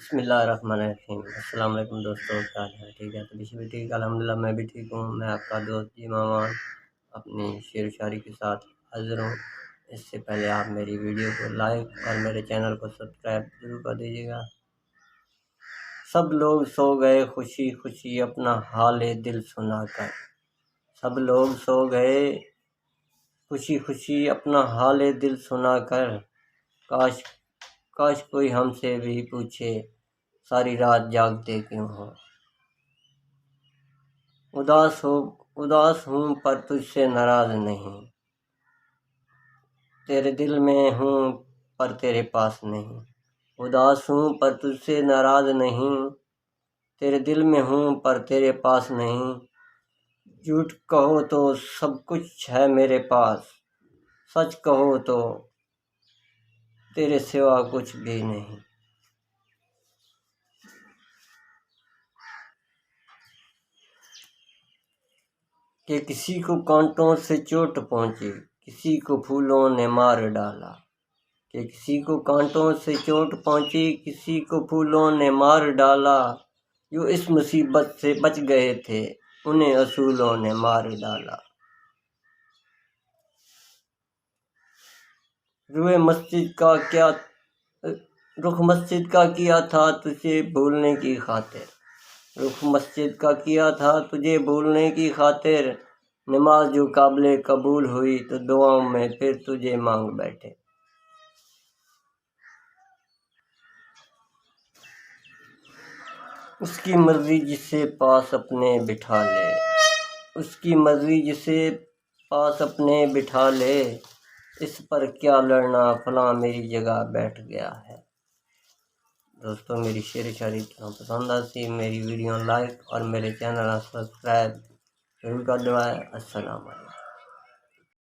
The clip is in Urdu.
بسم اللہ الرحمن الرحیم۔ السلام علیکم دوستوں، کیا حال ہے؟ ٹھیک ہے؟ تو بھی ٹھیک، الحمدللہ میں بھی ٹھیک ہوں۔ میں آپ کا دوست جی مامان اپنی شعر و شاعری کے ساتھ حاضر ہوں۔ اس سے پہلے آپ میری ویڈیو کو لائک اور میرے چینل کو سبسکرائب ضرور کر دیجیے گا۔ سب لوگ سو گئے خوشی خوشی اپنا حال دل سنا کر، سب لوگ سو گئے خوشی خوشی اپنا حال دل سنا کر، کاش کوئی ہم سے بھی پوچھے ساری رات جاگتے کیوں ہو۔ اداس ہوں پر تجھ سے ناراض نہیں، تیرے دل میں ہوں پر تیرے پاس نہیں۔ اداس ہوں پر تجھ سے ناراض نہیں، تیرے دل میں ہوں پر تیرے پاس نہیں۔ جھوٹ کہو تو سب کچھ ہے میرے پاس، سچ کہو تو تیرے سوا کچھ بھی نہیں۔ کہ کسی کو کانٹوں سے چوٹ پہنچی، کسی کو پھولوں نے مار ڈالا۔ کہ کسی کو کانٹوں سے چوٹ پہنچی، کسی کو پھولوں نے مار ڈالا۔ جو اس مصیبت سے بچ گئے تھے، انہیں اصولوں نے مار ڈالا۔ رخ مسجد کا کیا تھا تجھے بھولنے کی خاطر، رخ مسجد کا کیا تھا تجھے بھولنے کی خاطر۔ نماز جو قابل قبول ہوئی تو دعاؤں میں پھر تجھے مانگ بیٹھے۔ اس کی مرضی جسے پاس اپنے بٹھا لے، اس کی مرضی جسے پاس اپنے بٹھا لے۔ اس پر کیا لڑنا فلاں میری جگہ بیٹھ گیا ہے۔ دوستوں، میری شعر و شاعری پسند آتی، میری ویڈیو لائک اور میرے چینل سبسکرائب ضرور کر دو۔ السلام علیکم۔